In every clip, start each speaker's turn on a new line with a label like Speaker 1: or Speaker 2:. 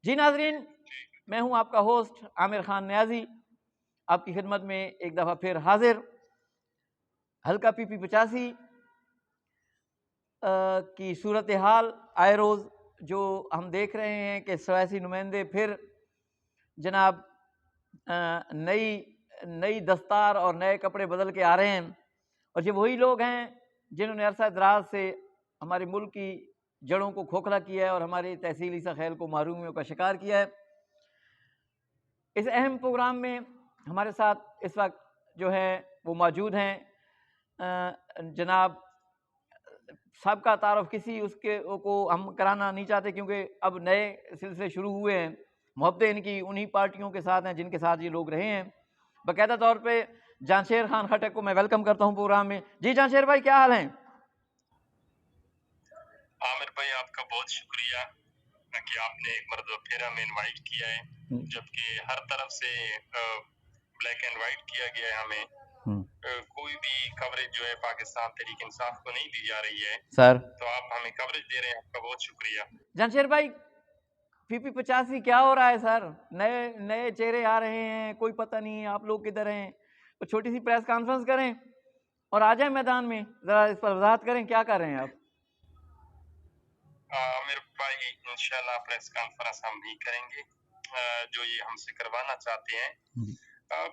Speaker 1: जी नाजरीन, मैं हूं आपका होस्ट आमिर खान न्याजी, आपकी खिदमत में एक दफ़ा फिर हाजिर। हल्का PP 85 की सूरत हाल आए रोज़ जो हम देख रहे हैं कि सियासी नुमाइंदे फिर जनाब नई दस्तार और नए कपड़े बदल के आ रहे हैं, और ये वही लोग हैं जिन्होंने अरसा दराज से हमारे मुल्क की जड़ों को खोखला किया है और हमारी तहसीली सखेल को महरूमियों का शिकार किया है। इस अहम प्रोग्राम में हमारे साथ इस वक्त जो है वो मौजूद हैं जनाब सबका तारुफ किसी उसके को हम कराना नहीं चाहते, क्योंकि अब नए सिलसिले शुरू हुए हैं। मोहब्बतें इनकी उन्हीं पार्टियों के साथ हैं जिनके साथ ये लोग रहे हैं। बाकायदा तौर पे जानशेर खान खटक को मैं वेलकम करता हूं प्रोग्राम में। जी जानशेर भाई, क्या हाल हैं?
Speaker 2: आमिर भाई, आपका बहुत शुक्रिया कि आपने एक मरतबा फिर हमें इनवाइट किया है, जबकि हर तरफ से ब्लैक एंड वाइट किया गया है हमें। कोई भी कवरेज जो है पाकिस्तान तहरीक इंसाफ को नहीं दी जा रही है
Speaker 1: सर,
Speaker 2: तो आप हमें कवरेज दे रहे हैं, आपका बहुत शुक्रिया।
Speaker 1: जानशेर भाई, PP 85 क्या हो रहा है सर? नए नए चेहरे आ रहे हैं, कोई पता नहीं आप लोग किधर हैं। तो छोटी सी प्रेस कॉन्फ्रेंस करें और आ जाए मैदान में, जरा इस पर वजाहत करें, क्या कर रहे हैं आप?
Speaker 2: आमिर भाई, इंशाल्लाह प्रेस कॉन्फ्रेंस हम नहीं करेंगे जो ये हमसे करवाना चाहते हैं।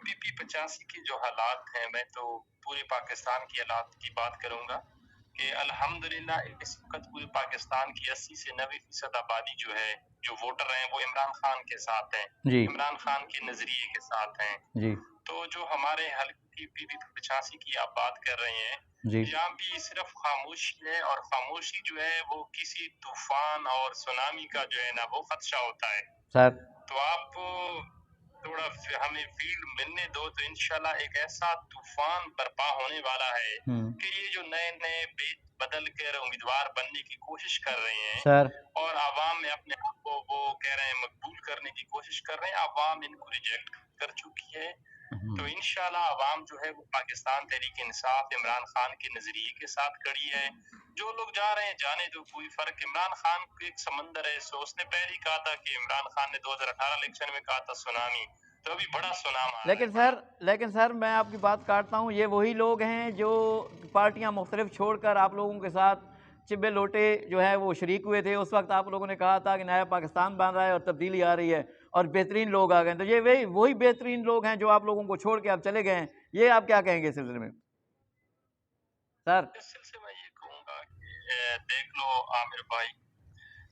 Speaker 2: PP 85 की जो हालात हैं, मैं तो पूरे पाकिस्तान की हालात की बात करूंगा कि अल्हम्दुलिल्लाह इस वक्त पूरे पाकिस्तान की 80 से 90% आबादी जो है, जो वोटर हैं, वो इमरान खान के साथ हैं, इमरान खान के नजरिए के साथ हैं जी। तो जो हमारे हल्के की PP 85 की आप बात कर रहे हैं, यहाँ भी सिर्फ खामोशी है, और खामोशी जो है वो किसी तूफान और सुनामी का जो है ना वो खदशा होता है सर। तो आप थोड़ा हमें फील्ड मिलने दो, तो इंशाल्लाह एक ऐसा तूफान बर्पा होने वाला है कि ये जो नए नए बदल कर उम्मीदवार बनने की कोशिश कर रहे हैं सर, और आवाम में अपने आप को वो कह रहे हैं मकबूल करने की कोशिश कर रहे हैं, आवाम इनको रिजेक्ट कर चुकी है। तो इंशाल्लाह आवाम जो है वो पाकिस्तान तहरीक इंसाफ इमरान खान के नजरिए के साथ खड़ी है। जो लोग जा रहे हैं जाने दो, कोई फर्क। इमरान खान को एक समंदर है, सो उसने पहले ही कहा था कि इमरान खान ने 2018 इलेक्शन में कहा था सुनामी, तो अभी बड़ा सुनामी।
Speaker 1: लेकिन सर मैं आपकी बात काटता हूँ, ये वही लोग हैं जो पार्टियां मुख्तलिफ छोड़कर आप लोगों के साथ चिब्बे लोटे जो है वो शरीक हुए थे। उस वक्त आप लोगों ने कहा था कि नया पाकिस्तान बन रहा है और तब्दीली आ रही है और बेहतरीन लोग आ गए। तो ये वही बेहतरीन लोग हैं जो आप लोगों को छोड़ के आप चले गए हैं। ये आप क्या कहेंगे इस सिलसिले में सर?
Speaker 2: इस सिलसिले में ये कहूँगा कि देख लो आमिर भाई,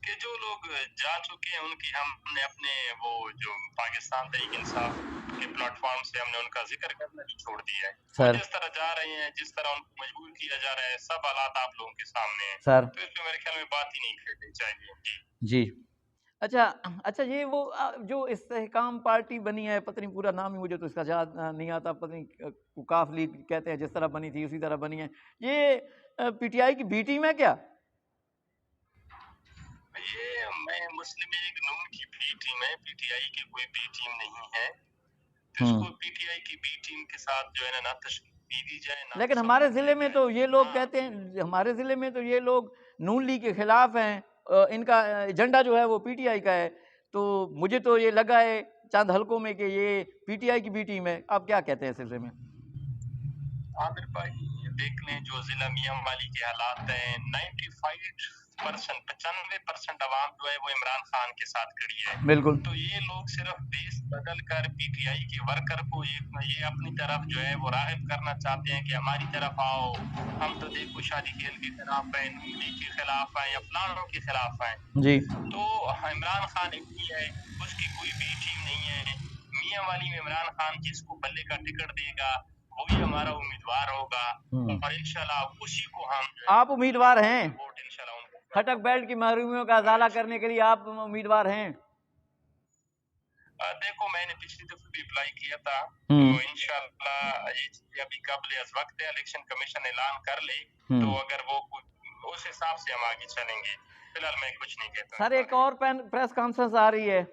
Speaker 2: कि जो लोग जा चुके हैं उनकी हमने अपने वो जो पाकिस्तान तहरीक इंसाफ के प्लेटफॉर्म से हमने उनका जिक्र करना ही छोड़ दिया है। वो जिस तरह जा रहे हैं, जिस तरह उनको मजबूर किया जा रहा है, सब हालात आप लोगों के सामने हैं सर। तो इसमें मेरे ख्याल में बात ही नहीं करनी चाहिए
Speaker 1: जी। अच्छा, ये वो जो इस्तेहकाम पार्टी बनी है, पता नहीं पूरा नाम ही मुझे तो इसका याद नहीं आता, पता नहीं काफ लीग कहते हैं, जिस तरह बनी थी उसी तरह बनी है। ये PTI की B टीम है क्या?
Speaker 2: ये मैं मुस्लिम लीग नून की B टीम है, PTI की कोई B टीम नहीं है। तो इसको PTI की B टीम के साथ जो है ना तशकील दी जाए ना।
Speaker 1: लेकिन हमारे जिले में तो ये लोग कहते हैं, हमारे जिले में तो ये लोग नून लीग के खिलाफ हैं, इनका एजेंडा जो है वो PTI का है। तो मुझे तो ये लगा है चंद हलकों में कि ये PTI की B टीम है। आप क्या कहते हैं इस सिलसिले में?
Speaker 2: आमिर भाई, देख लें जो जिला मियांवाली के हालात हैं, 95% आवाम जो है वो इमरान खान के साथ खड़ी है।
Speaker 1: बिल्कुल।
Speaker 2: तो ये लोग सिर्फ बेस बदल कर PTI के वर्कर को ये अपनी तरफ जो है वो राग़िब करना चाहते हैं कि हमारी तरफ आओ, हम तो देखो शादी खेल के खिलाफ हैं, नून लीग के खिलाफ हैं या फलानों के खिलाफ हैं
Speaker 1: जी।
Speaker 2: तो इमरान खान एक ही है, उसकी कोई भी टीम नहीं है। मियांवाली में इमरान खान जिसको बल्ले का टिकट देगा वही हमारा उम्मीदवार होगा, और इंशाल्लाह उसी को हम
Speaker 1: आप उम्मीदवार हैं?
Speaker 2: वोट इंशाल्लाह उनको।
Speaker 1: खटक बेल्ट की महरूमियों का अजाला करने के लिए आप उम्मीदवार हैं?
Speaker 2: देखो, मैंने पिछली दफे भी अप्लाई किया था, तो इंशाल्लाह ये चीजें अभी कबल अज़ वक्त है, इलेक्शन कमीशन ऐलान कर ले तो अगर वो उस हिसाब से हम आगे चलेंगे। फिलहाल मैं कुछ नहीं कहता
Speaker 1: सर। एक और प्रेस कॉन्फ्रेंस आ रही है,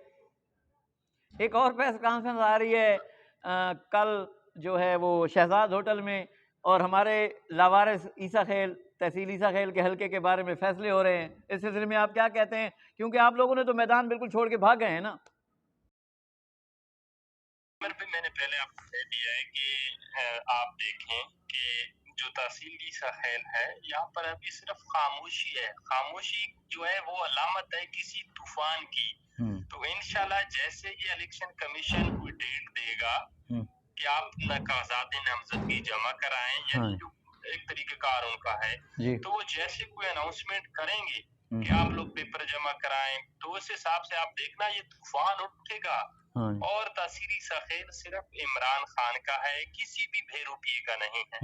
Speaker 1: एक और प्रेस कॉन्फ्रेंस आ रही है कल जो है वो शहजाद होटल में, और हमारे लावारिस ईसा खेल तहसील ईसा खेल के हल्के के बारे में फैसले हो रहे हैं, इस सिलसिले में आप क्या कहते हैं? क्योंकि आप लोगों ने तो मैदान बिल्कुल छोड़ के भाग गए हैं ना।
Speaker 2: मैंने पहले आपको कह दिया है कि आप देखें कि जो तहसील ईसा खेल है, यहाँ पर अभी सिर्फ खामोशी है। खामोशी जो है वो अलामत है किसी तूफान की। तो इंशाल्लाह जैसे ये इलेक्शन कमीशन कोई डेट देगा कि आप कागजात नामजदगी जमा कराएं, यानी जो एक तरीकेकार उनका है, तो वो जैसे कोई अनाउंसमेंट करेंगे कि आप लोग पेपर जमा कराएं, तो उस हिसाब से आप देखना ये तूफान उठेगा। और तहसील ईसा खेल सिर्फ इमरान खान का है, किसी भी भेरूपिये का नहीं है।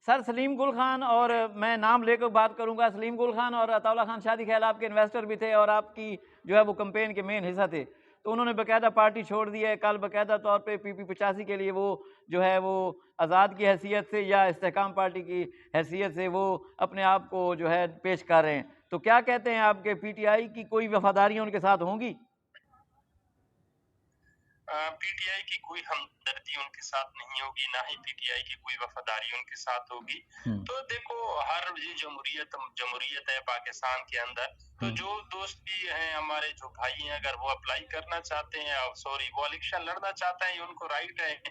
Speaker 1: सर सलीम गुल खान, और मैं नाम लेकर बात करूंगा, सलीम गुल खान और अताउल्ला खान शादी ख्याल आपके इन्वेस्टर भी थे और आपकी जो है वो कैंपेन के मेन हिस्सा थे, तो उन्होंने बाकायदा पार्टी छोड़ दी है। कल बाकायदा तौर पे PP 85 के लिए वो जो है वो आज़ाद की हैसियत से या इस्तेहकाम पार्टी की हैसियत से वो अपने आप को जो है पेश कर रहे हैं। तो क्या कहते हैं आपके PTI की कोई वफादारियाँ उनके साथ होंगी?
Speaker 2: PTI की कोई हमदर्दी उनके साथ नहीं होगी, ना ही PTI की कोई वफादारी उनके साथ होगी। तो देखो, हर ये जमहूरियत है पाकिस्तान के अंदर, तो जो दोस्त भी हैं हमारे, जो भाई हैं, अगर वो अप्लाई करना चाहते हैं, सॉरी वो इलेक्शन लड़ना चाहते हैं, उनको राइट है,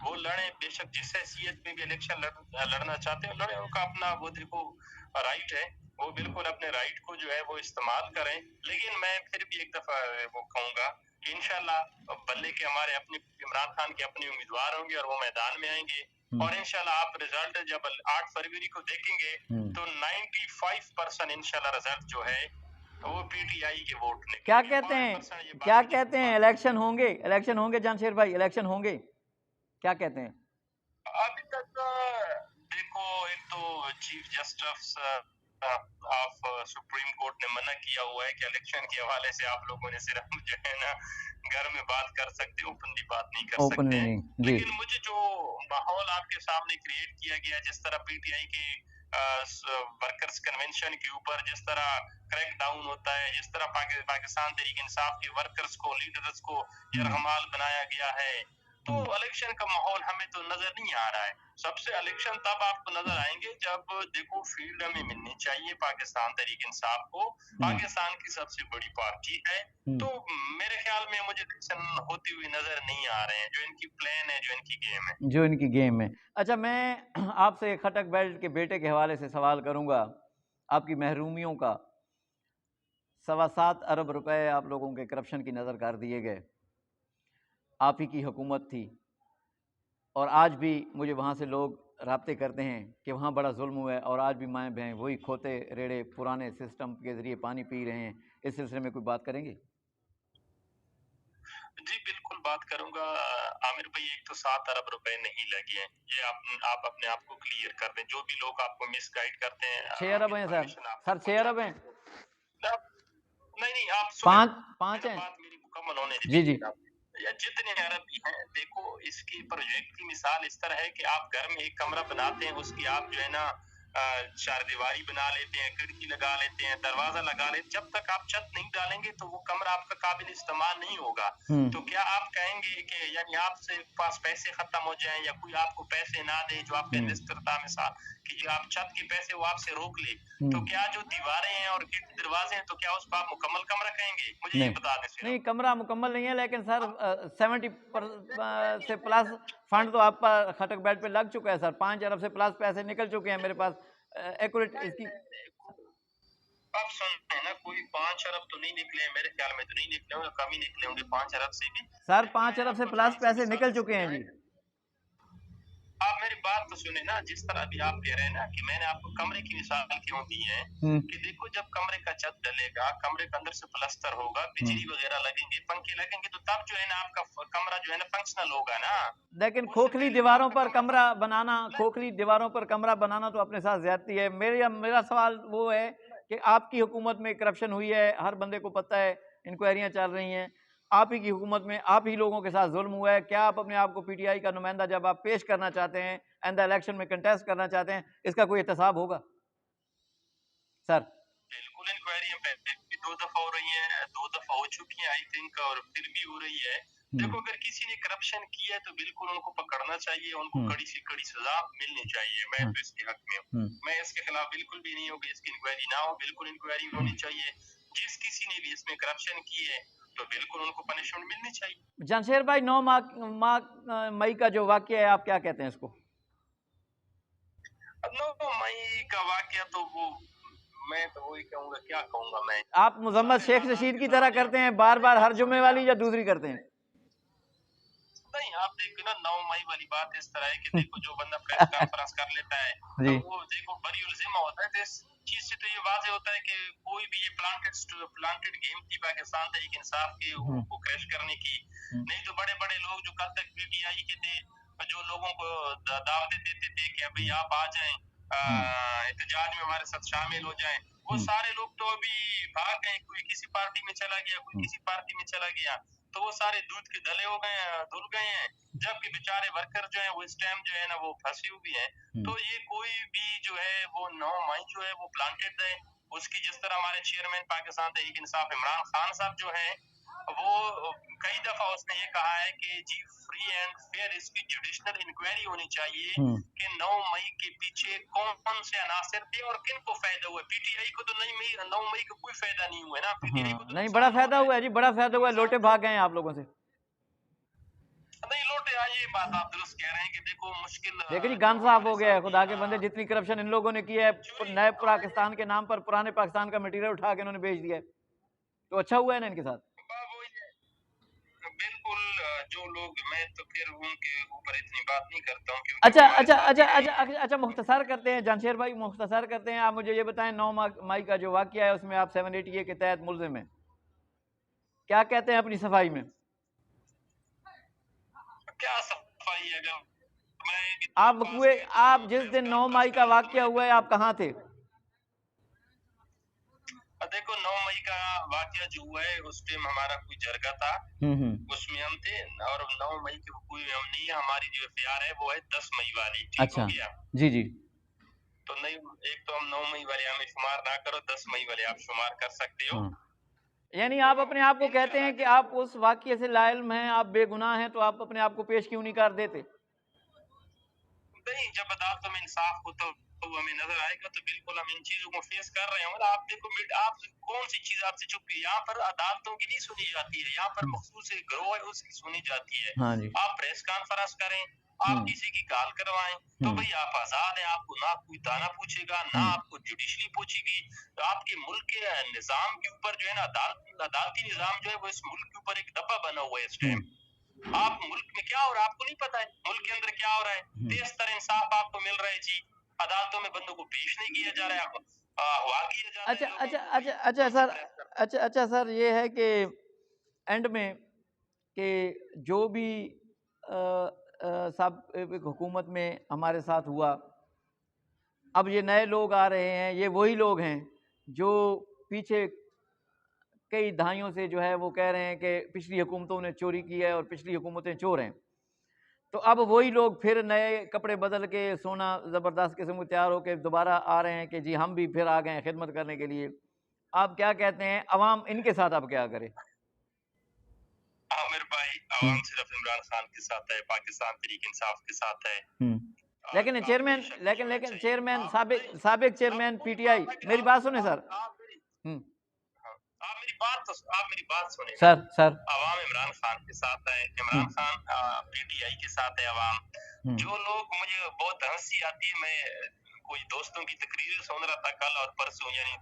Speaker 2: वो लड़े। बेशक जिस हैसियत में भी इलेक्शन लड़ना चाहते हैं लड़े, उनका अपना वो देखो राइट है, वो बिल्कुल अपने राइट को जो है वो इस्तेमाल करें। लेकिन मैं फिर भी एक दफा वो कहूंगा कि इंशाल्लाह बल्ले के हमारे अपने इमरान खान के अपने उम्मीदवार होंगे और वो मैदान में आएंगे, और इंशाल्लाह आप रिजल्ट जब 8 फरवरी को देखेंगे तो 95% इंशाल्लाह रिजल्ट जो है वो PTI के वोट ने।
Speaker 1: क्या कहते हैं इलेक्शन होंगे जानशेर भाई, इलेक्शन होंगे, क्या कहते हैं?
Speaker 2: अभी तक देखो, एक तो chief justice of supreme court ने मना किया हुआ है कि इलेक्शन के हवाले से आप लोगों ने सिर्फ जो है ना घर में बात कर सकते, ओपनली बात नहीं कर सकते हैं। लेकिन मुझे जो माहौल आपके सामने क्रिएट किया गया, जिस तरह PTI के वर्कर्स कन्वेंशन के ऊपर जिस तरह क्रैक डाउन होता है, जिस तरह पाकिस्तान तहरीक इंसाफ के वर्कर्स को, लीडर्स को यरगमाल बनाया गया है, तो इलेक्शन का माहौल हमें तो नजर नहीं आ रहा है। सबसे इलेक्शन तब आपको नजर आएंगे जब देखो फील्ड हमें मिलनी चाहिए पाकिस्तान तहरीक इंसाफ को, पाकिस्तान की सबसे बड़ी पार्टी है, तो मेरे ख्याल में मुझे इलेक्शन होती हुई नजर नहीं आ रहे हैं। जो इनकी प्लान है, जो इनकी गेम है।
Speaker 1: अच्छा, मैं आपसे खटक बेल्ट के बेटे के हवाले से सवाल करूंगा। आपकी महरूमियों का 7.25 अरब रुपए आप लोगों के करप्शन की नज़र कर दिए गए। आप ही की हुकूमत थी, और आज भी मुझे वहाँ से लोग राब्ते करते हैं कि वहाँ बड़ा जुल्म हुआ है, और आज भी माएँ बहन वही खोते रेड़े पुराने सिस्टम के ज़रिए पानी पी रहे हैं। इस सिलसिले में कोई बात करेंगे?
Speaker 2: जी बिल्कुल बात करूंगा आमिर भाई। एक तो 7 अरब रुपए नहीं लगे हैं, ये आप अपने आप को क्लियर कर दें। जो भी लोग आपको मिसगाइड करते हैं,
Speaker 1: 6 अरब हैं सर 6 अरब हैं।
Speaker 2: नहीं, आप
Speaker 1: 5 हैं।
Speaker 2: बात मेरी मुकम्मल होने
Speaker 1: जी
Speaker 2: या जितने अरब भी हैं, देखो इसकी प्रोजेक्ट की मिसाल इस तरह है कि आप घर में एक कमरा बनाते हैं, उसकी आप जो है ना चारदीवारी बना लेते हैं, खिड़की लगा लेते हैं, दरवाजा लगा लेते, जब तक आप छत नहीं डालेंगे तो वो कमरा आपका काबिल इस्तेमाल नहीं होगा। तो क्या आप कहेंगे कि यानी आपसे पास पैसे खत्म हो जाएं, या कोई आपको पैसे ना दे, जो आपका इन्वेस्टर था मिसाल कि जो आप छत के पैसे वो आपसे रोक ले, तो क्या जो दीवारें हैं और दरवाजे हैं, तो क्या उसको आप मुकम्मल कमरा कहेंगे? मुझे ये बता दें।
Speaker 1: नहीं, कमरा मुकम्मल नहीं है, लेकिन सर 70% से प्लस फंड तो आपका खटक बेल्ट पे लग चुका है सर। 5 अरब से प्लस पैसे निकल चुके हैं मेरे पास। एक्यूरेट इसकी
Speaker 2: आप सुनते हैं ना, कोई 5 अरब तो नहीं निकले, मेरे ख्याल में तो नहीं निकले होंगे, कम ही निकले होंगे 5 अरब से भी।
Speaker 1: सर 5 अरब से प्लस पैसे निकल चुके हैं जी।
Speaker 2: आप मेरी बात तो सुने ना, जिस तरह भी आप कह रहे हैं ना कि मैंने आपको कमरे की मिसाल क्यों दी है कि देखो जब कमरे का छत डलेगा, कमरे के अंदर से प्लास्टर होगा, बिजली वगैरह लगेंगे, पंखे लगेंगे, तो तब जो है ना आपका कमरा जो है ना फंक्शनल होगा ना।
Speaker 1: लेकिन खोखली दीवारों पर कमरा बनाना तो अपने साथ ज्यादती है। मेरा सवाल वो है कि आपकी हुकूमत में करप्शन हुई है, हर बंदे को पता है, इंक्वायरियां चल रही हैं। आप ही की हुकूमत में आप ही लोगों के साथ जुल्म हुआ है। क्या आप अपने आप को PTI का नुमाइंदा जब आप पेश करना चाहते हैं, एंड इलेक्शन में कंटेस्ट करना चाहते हैं, इसका कोई एहतसाब होगा सर?
Speaker 2: बिल्कुल, इंक्वायरी 2 दफा हो रही है, 2 दफा हो चुकी है आई थिंक, और फिर भी हो रही है। देखो अगर किसी ने करप्शन किया है तो बिल्कुल उनको पकड़ना चाहिए, उनको कड़ी से कड़ी सजा मिलनी चाहिए। मैं तो इसके हक में हूँ। मैं इसके खिलाफ बिल्कुल भी नहीं हूँ कि इसकी इंक्वायरी ना हो, बिल्कुल इंक्वायरी होनी चाहिए। जिस किसी ने भी इसमें करप्शन की है तो बिल्कुल उनको पनिशमेंट मिलनी चाहिए।
Speaker 1: जानशेर भाई 9 मई का जो वाकया है, आप क्या कहते हैं इसको?
Speaker 2: 9 मई का वाकया तो वो मैं तो वही कहूँगा, क्या कहूँगा मैं।
Speaker 1: आप मुजम्मद शेख रशीद की तरह करते हैं बार बार हर जुम्मे वाली, या दूसरी करते हैं?
Speaker 2: नहीं, आप देखो ना 9 मई वाली बात इस तरह है कि देखो जो बंदा प्रेस कॉन्फ्रेंस कर लेता है तो वो देखो बरी उल्जिमा होता है। तो इस चीज से तो ये वाजे होता है कि कोई भी ये प्लांटेड गेम थी पाकिस्तान तहरीक इंसाफ के को क्रैश करने की। नहीं तो बड़े बड़े लोग जो कल तक पीटीआई के थे, जो लोगों को दावतें देते थे कि भाई आप आ जाएं, एहतजाज में हमारे साथ शामिल हो जाएं, वो सारे लोग तो अभी भाग गए। कोई किसी पार्टी में चला गया, कोई किसी पार्टी में चला गया, तो वो सारे दूध के धुल गए हैं। जबकि बेचारे वर्कर जो है वो इस टाइम जो है ना वो फंसी हुई है। तो ये कोई भी जो है वो 9 मई जो है वो प्लांटेड है। उसकी जिस तरह हमारे चेयरमैन पाकिस्तान तहरीक इंसाफ इमरान खान साहब जो है वो कई दफा उसने ये कहा है कि जी फ्री एंड फेयर इसकी जुडिशनल इंक्वायरी होनी चाहिए कि 9 मई के पीछे कौन से अनासर थे और किन को फायदा हुआ। पीटीआई को तो 9 मई का कोई फायदा नहीं हुआ ना। पीटीआई को तो
Speaker 1: नहीं, बड़ा फायदा हुआ है जी, बड़ा फायदा हुआ है। लोटे भाग गए हैं आप लोगों से।
Speaker 2: नहीं लौटे, ये बात आप दुरुस्त कह रहे हैं कि देखो मुश्किल
Speaker 1: देखिए जी, गान साफ हो गया है। खुदा के बंदे, जितनी करप्शन इन लोगों ने की है नए पाकिस्तान के नाम पर, पुराने पाकिस्तान का मटेरियल उठा के इन्होंने बेच दिया है, तो अच्छा हुआ है ना इनके साथ।
Speaker 2: बिल्कुल। जो लोग, मैं तो फिर उनके ऊपर इतनी बात नहीं करता हूँ।
Speaker 1: अच्छा, मुख्तसर करते हैं जानशेर भाई, मुख्तसर करते हैं। आप मुझे ये बताएं 9 मई का जो वाकया है उसमें आप 780A के तहत मुल्जिम हैं, क्या कहते हैं अपनी सफाई में?
Speaker 2: क्या सफाई है?
Speaker 1: आप जिस दिन 9 मई का वाकया हुआ है आप कहाँ थे?
Speaker 2: देखो 9 मई का वाकया जो हुआ है उस टाइम हमारा कोई जरगा था, उसमें हम थे। और 9 मई की कोई हम नहीं है। हमारी जो एफआईआर है वो है 10 मई वाली। ठीक हो गया?
Speaker 1: जी जी।
Speaker 2: तो नहीं, एक तो हम 9 मई वाले हमें शुमार ना करो, 10 मई वाले आप शुमार कर सकते हो।
Speaker 1: यानी आप अपने आप को कहते हैं कि आप उस वाकये से लाइल्म हैं, आप बेगुनाह हैं, तो आप अपने आप को पेश क्यों नहीं कर देते?
Speaker 2: नहीं, जब अदालतों में इंसाफ हो तो हमें नजर आएगा तो बिल्कुल हम इन चीजों को फेस कर रहे हैं। आप देखो आप कौन सी चीज आपसे छुपी है? यहाँ पर अदालतों की नहीं सुनी जाती है, यहाँ पर मखसूस गिरोह है उसकी सुनी जाती है।
Speaker 1: हाँ जी।
Speaker 2: आप प्रेस कॉन्फ्रेंस करें, आप किसी की कॉल करवाएं तो भाई आप आजाद है। आपको ना कोई ताना पूछेगा, ना आपको जुडिशरी पूछेगी। तो आपके मुल्क के निजाम के ऊपर जो है ना अदालती निजाम जो है वो इस मुल्क के ऊपर एक डब्बा बना हुआ है इस टाइम। आप मुल्क में क्या हो रहा है आपको नहीं पता है, मुल्क के अंदर क्या हो रहा है। तेज इंसाफ आपको मिल रहा है जी, अदालतों में बंदों को पेश नहीं किया जा रहा है, अगवा किया जा रहा है।
Speaker 1: अच्छा सर, ये है कि एंड में कि जो भी साबिक़ हुकूमत में हमारे साथ हुआ, अब ये नए लोग आ रहे हैं, ये वही लोग हैं जो पीछे कई दहाइयों से जो है वो कह रहे हैं कि पिछली हुकूमतों ने चोरी की है और पिछली हुकूमतें चोर हैं। तो अब वही लोग फिर नए कपड़े बदल के सोना ज़बरदस्त किस्म के तैयार होकर दोबारा आ रहे हैं कि जी हम भी फिर आ गए हैं खिदमत करने के लिए। आप क्या कहते हैं, अवाम इनके साथ अब क्या करे?
Speaker 2: आमिर भाई, अवाम सिर्फ इमरान खान के साथ है, पाकिस्तान तहरीक इंसाफ के साथ है।
Speaker 1: लेकिन चेयरमैन साबिक चेयरमैन पीटीआई, मेरी बात सुने सर।
Speaker 2: आप मेरी बात सुने
Speaker 1: सर।
Speaker 2: अवाम इमरान खान के साथ है, इमरान खान पीटीआई के साथ है अवाम। जो लोग, मुझे बहुत हंसी आती है, मैं कोई दोस्तों की तकरीर सुन रहा था कल और परसों, यानी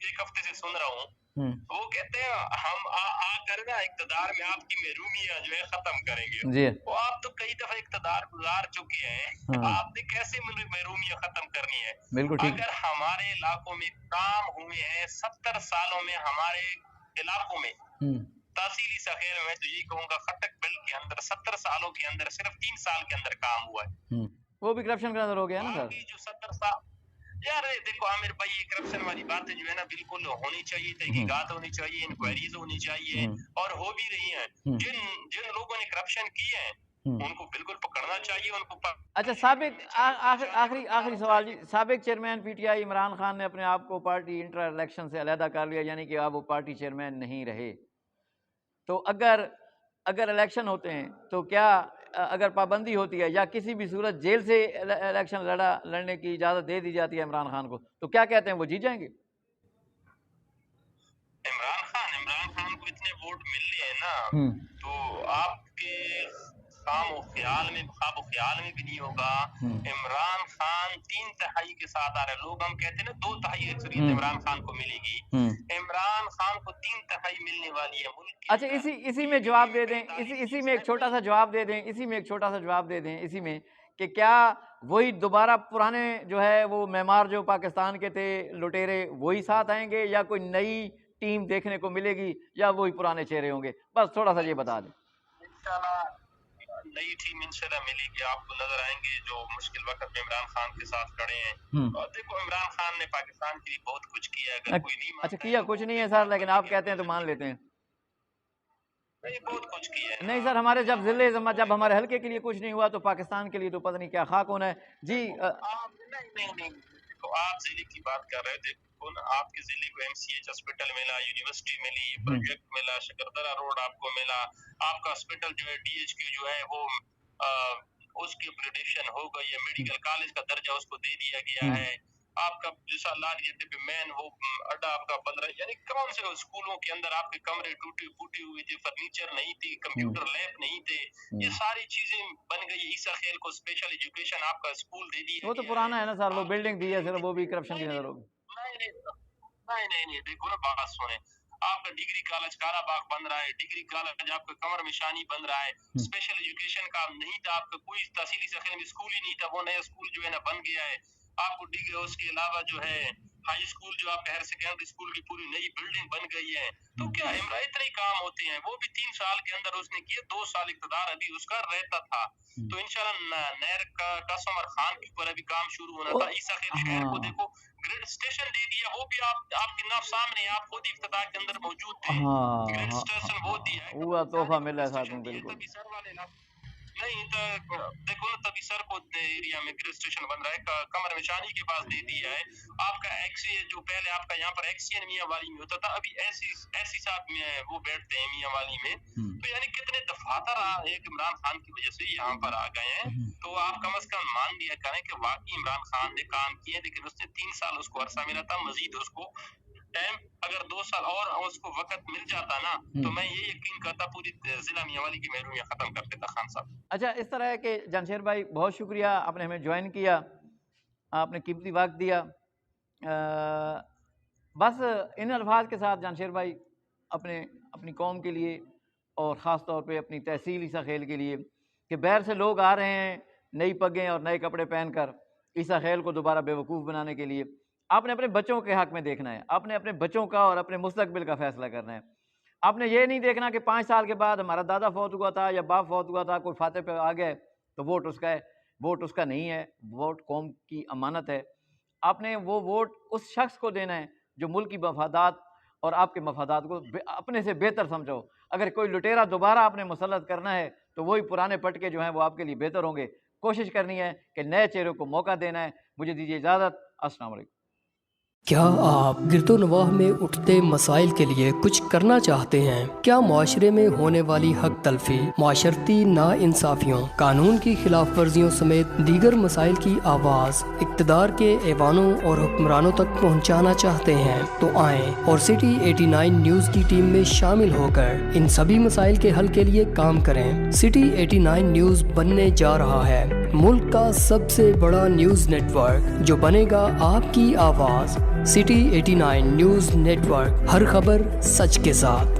Speaker 2: एक हफ्ते से सुन रहा हूँ। वो कहते हैं हम आकर ना इक़्तिदार में आपकी महरूमियत जो है खत्म करेंगे जी। वो आप तो कई दफा इक़्तिदार गुजार चुके हैं, आपने कैसे महरूमियत खत्म करनी है?
Speaker 1: बिल्कुल ठीक।
Speaker 2: अगर हमारे इलाकों में काम हुए हैं 70 सालों में, हमारे इलाकों में तहसीली सखेर में, तो यही कहूँगा खटक बेल्ट के अंदर 70 सालों के अंदर सिर्फ 3 साल के अंदर काम हुआ है।
Speaker 1: वो भी करप्शन का अंदर हो गया ना सर।
Speaker 2: जो 70 साल, यार देखो आमिर भाई, ये करप्शन वाली बातें जो है ना बिल्कुल होनी चाहिए, तहकीकात होनी चाहिए, इंक्वायरीज होनी चाहिए, और हो भी रही हैं। जिन लोगों ने करप्शन की है उनको बिल्कुल पकड़ना चाहिए, उनको
Speaker 1: अच्छा, आखिरी सवाल जी। साबिक चेयरमैन पीटीआई इमरान खान ने अपने आप को पार्टी इंटर इलेक्शन से अलहदा कर लिया, यानी कि अब वो पार्टी चेयरमैन नहीं रहे। तो अगर अगर इलेक्शन होते हैं तो क्या अगर पाबंदी होती है या किसी भी सूरत जेल से इलेक्शन लड़ने की इजाज़त दे दी जाती है इमरान खान को, तो क्या कहते हैं वो जीत जाएंगे?
Speaker 2: इमरान खान को इतने वोट मिल रहे हैं ना, तो आपके ख्वाब ख्याल में भी नहीं होगा। इमरान खान 3 तिहाई के साथ आ रहे हैं। लोग हम कहते हैं ना 2 तिहाई अक्सरियत इमरान खान को मिलेगी। इमरान खान को 3 तिहाई मिलने वाली है मुल्क की।
Speaker 1: अच्छा, इसी में जवाब दे दें, इसी में एक छोटा सा जवाब दे दें, इसी में कि क्या वही दोबारा पुराने जो है वो मेमार जो पाकिस्तान के थे लुटेरे वही साथ आएंगे या कोई नई टीम देखने को मिलेगी या वही पुराने चेहरे होंगे? बस थोड़ा सा ये बता दें।
Speaker 2: नई टीम इंशाल्लाह मिलेगी, आपको नजर आएंगे जो मुश्किल वक्त में इमरान खान के साथ खड़े हैं। और देखो इमरान खान ने पाकिस्तान के लिए बहुत कुछ किया है। अगर कोई नहीं मानता,
Speaker 1: अच्छा किया कुछ नहीं है सर, लेकिन आप कहते हैं तो मान लेते हैं।
Speaker 2: नहीं, बहुत कुछ किया है।
Speaker 1: नहीं सर, हमारे जब हमारे हल्के के लिए कुछ नहीं हुआ तो पाकिस्तान के लिए तो पता नहीं क्या खाक होना है जी।
Speaker 2: नहीं, तो आप जिले की बात कर रहे थे ना, आपके जिले को MCH हॉस्पिटल मिला, यूनिवर्सिटी मिली, प्रोजेक्ट मिला, शकरदरा रोड आपको मिला, आपका हॉस्पिटल जो है DHQ जो है वो उसकी अपग्रेडेशन हो गई है, मेडिकल कॉलेज का दर्जा उसको दे दिया गया है। आपका जैसा लाल पे मैन वो अड्डा आपका बन रहा है। यानी कौन से स्कूलों के अंदर आपके कमरे टूटी फूटी हुई थी, फर्नीचर नहीं थी, कंप्यूटर लैब नहीं थे, ये सारी चीजें बन गई। ईसा खेल को स्पेशल एजुकेशन आपका स्कूल दे दिया।
Speaker 1: वो तो पुराना है ना सर, वो बिल्डिंग दी है सिर्फ, वो भी करप्शन की नजर होगी।
Speaker 2: नहीं, देखो ना, बात सुने। आपका डिग्री कॉलेज काराबाग बन रहा है, डिग्री कॉलेज आपका कमर मिशानी बन रहा है। स्पेशल एजुकेशन का नहीं था, आपका कोई तहसीली सखेल में स्कूल ही नहीं था, वो नया स्कूल जो है ना बन गया है। आपको डिग्री, उसके अलावा जो है हाई स्कूल जो आपका हायर सेकेंडरी स्कूल की पूरी नई बिल्डिंग बन गई है। तो क्या इमरान इतने काम होते हैं, वो भी 3 साल के अंदर उसने किए, 2 साल इक़्तिदार अभी उसका रहता था। तो इंशाल्लाह नहर का कसमर खान के ऊपर अभी काम शुरू होना था। ईसा खेल शहर को देखो ग्रिड स्टेशन दे दिया, वो भी आपके नाम सामने, आप खुद इफ्तिताह के अंदर मौजूद थे। ग्रिड स्टेशन वो दिया है,
Speaker 1: हुआ तोहफा मिला है साथ में, बिल्कुल।
Speaker 2: नहीं तो देखो ना, तभी सर को एरिया में ग्रिड स्टेशन बन रहा है, कमर मिशानी के पास दे दिया है। आपका एक्सी जो पहले आपका यहाँ पर एक्सीएन मियां वाली में होता था, अभी ऐसी साथ में वो बैठते हैं मियां वाली में। तो यानी कितने दफातर एक इमरान खान की वजह से यहाँ पर आ गए हैं। तो आप कम से कम मान लिया करें कि वाकई इमरान खान ने काम किए, लेकिन उसने 3 साल उसको अरसा मिला था, मजीद उसको टाइम अगर 2 साल और उसको वक्त मिल जाता ना, तो मैं ये यकीन करता पूरी जिला मियांवाली की महरूमियां खत्म कर देता खान साहब।
Speaker 1: अच्छा, इस तरह है कि जानशेर भाई बहुत शुक्रिया, आपने हमें ज्वाइन किया, आपने कीमती वक्त दिया। बस इन अल्फाज के साथ जानशेर भाई अपनी कौम के लिए और ख़ास तौर पे अपनी तहसील ईसा खेल के लिए कि बाहर से लोग आ रहे हैं नई पगें और नए कपड़े पहनकर ईसा खेल को दोबारा बेवकूफ़ बनाने के लिए, आपने अपने बच्चों के हक़ में देखना है, आपने अपने बच्चों का और अपने मुस्तकबिल का फ़ैसला करना है। आपने ये नहीं देखना कि 5 साल के बाद हमारा दादा फौत हुआ था या बाप फौत हुआ था, कोई फाते पे आ गए तो वोट उसका है। वोट उसका नहीं है, वोट कौम की अमानत है। आपने वो वोट उस शख्स को देना है जो मुल्क की मफादात और आपके मफादात को अपने से बेहतर समझो। अगर कोई लुटेरा दोबारा आपने मुसल्लत करना है तो वही पुराने पटके जो हैं वो आपके लिए बेहतर होंगे। कोशिश करनी है कि नए चेहरों को मौका देना है। मुझे दीजिए इजाज़त। अस्सलाम वालेकुम।
Speaker 3: क्या आप गिरदोनवाह में उठते मसाइल के लिए कुछ करना चाहते हैं? क्या माशरे में होने वाली हक तलफी, माशरती नाइंसाफियों, कानून की खिलाफ वर्जियों समेत दीगर मसाइल की आवाज़ इक़्तिदार के ऐवानों और हुक्मरानों तक पहुँचाना चाहते हैं? तो आएँ और सिटी 89 न्यूज़ की टीम में शामिल होकर इन सभी मसाइल के हल के लिए काम करें। सिटी 89 न्यूज़ बनने जा रहा है मुल्क का सबसे बड़ा न्यूज़ नेटवर्क जो बनेगा आपकी आवाज़। सिटी 89 न्यूज़ नेटवर्क, हर खबर सच के साथ।